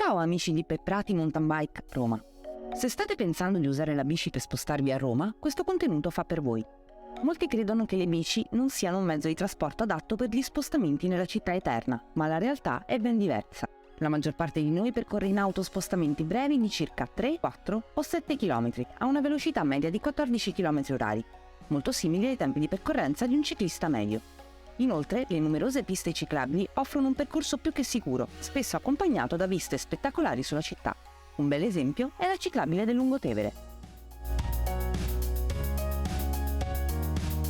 Ciao amici di Pepprati Mountain Bike Roma. Se state pensando di usare la bici per spostarvi a Roma, questo contenuto fa per voi. Molti credono che le bici non siano un mezzo di trasporto adatto per gli spostamenti nella città eterna, ma la realtà è ben diversa. La maggior parte di noi percorre in auto spostamenti brevi di circa 3, 4 o 7 km a una velocità media di 14 km/h, molto simili ai tempi di percorrenza di un ciclista medio. Inoltre, le numerose piste ciclabili offrono un percorso più che sicuro, spesso accompagnato da viste spettacolari sulla città. Un bel esempio è la ciclabile del Lungotevere.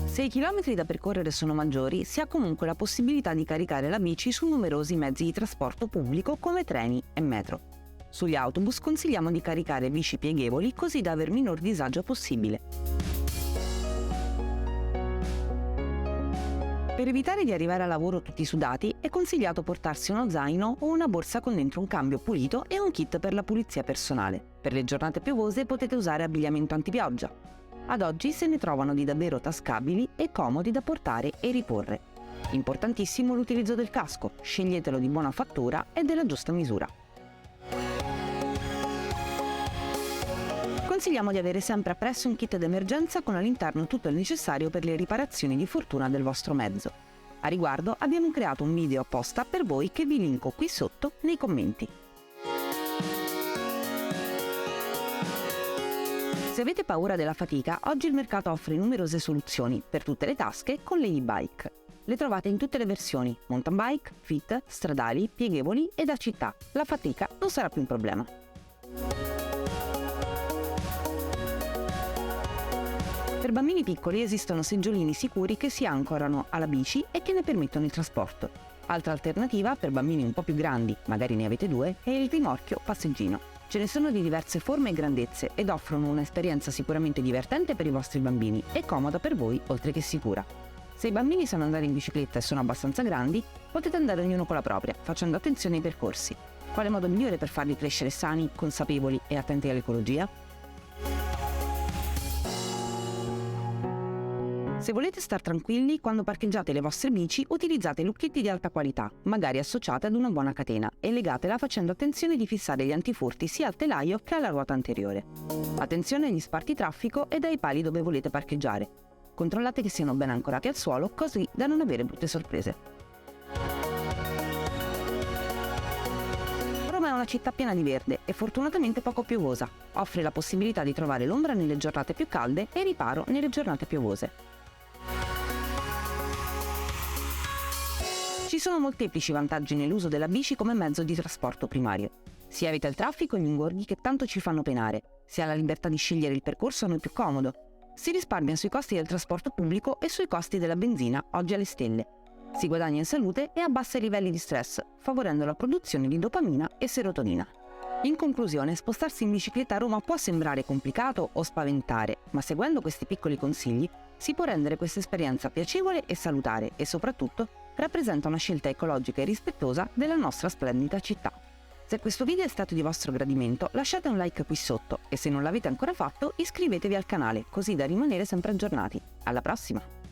Se i chilometri da percorrere sono maggiori, si ha comunque la possibilità di caricare la bici su numerosi mezzi di trasporto pubblico come treni e metro. Sugli autobus consigliamo di caricare bici pieghevoli così da aver minor disagio possibile. Per evitare di arrivare a lavoro tutti sudati, è consigliato portarsi uno zaino o una borsa con dentro un cambio pulito e un kit per la pulizia personale. Per le giornate piovose potete usare abbigliamento antipioggia. Ad oggi se ne trovano di davvero tascabili e comodi da portare e riporre. Importantissimo l'utilizzo del casco, sceglietelo di buona fattura e della giusta misura. Consigliamo di avere sempre appresso un kit d'emergenza con all'interno tutto il necessario per le riparazioni di fortuna del vostro mezzo. A riguardo abbiamo creato un video apposta per voi che vi linko qui sotto nei commenti. Se avete paura della fatica, oggi il mercato offre numerose soluzioni per tutte le tasche con le e-bike. Le trovate in tutte le versioni, mountain bike, fit, stradali, pieghevoli e da città. La fatica non sarà più un problema. Per bambini piccoli esistono seggiolini sicuri che si ancorano alla bici e che ne permettono il trasporto. Altra alternativa per bambini un po' più grandi, magari ne avete due, è il rimorchio passeggino. Ce ne sono di diverse forme e grandezze ed offrono un'esperienza sicuramente divertente per i vostri bambini e comoda per voi oltre che sicura. Se i bambini sanno andare in bicicletta e sono abbastanza grandi, potete andare ognuno con la propria, facendo attenzione ai percorsi. Quale modo migliore per farli crescere sani, consapevoli e attenti all'ecologia? Se volete star tranquilli, quando parcheggiate le vostre bici utilizzate lucchetti di alta qualità, magari associate ad una buona catena, e legatela facendo attenzione di fissare gli antifurti sia al telaio che alla ruota anteriore. Attenzione agli spartitraffico e ai pali dove volete parcheggiare. Controllate che siano ben ancorati al suolo, così da non avere brutte sorprese. Roma è una città piena di verde e fortunatamente poco piovosa. Offre la possibilità di trovare l'ombra nelle giornate più calde e riparo nelle giornate piovose. Ci sono molteplici vantaggi nell'uso della bici come mezzo di trasporto primario. Si evita il traffico e gli ingorghi che tanto ci fanno penare, si ha la libertà di scegliere il percorso a noi più comodo, si risparmia sui costi del trasporto pubblico e sui costi della benzina, oggi alle stelle. Si guadagna in salute e abbassa i livelli di stress, favorendo la produzione di dopamina e serotonina. In conclusione, spostarsi in bicicletta a Roma può sembrare complicato o spaventare, ma seguendo questi piccoli consigli si può rendere questa esperienza piacevole e salutare e soprattutto rappresenta una scelta ecologica e rispettosa della nostra splendida città. Se questo video è stato di vostro gradimento, lasciate un like qui sotto e se non l'avete ancora fatto iscrivetevi al canale così da rimanere sempre aggiornati. Alla prossima!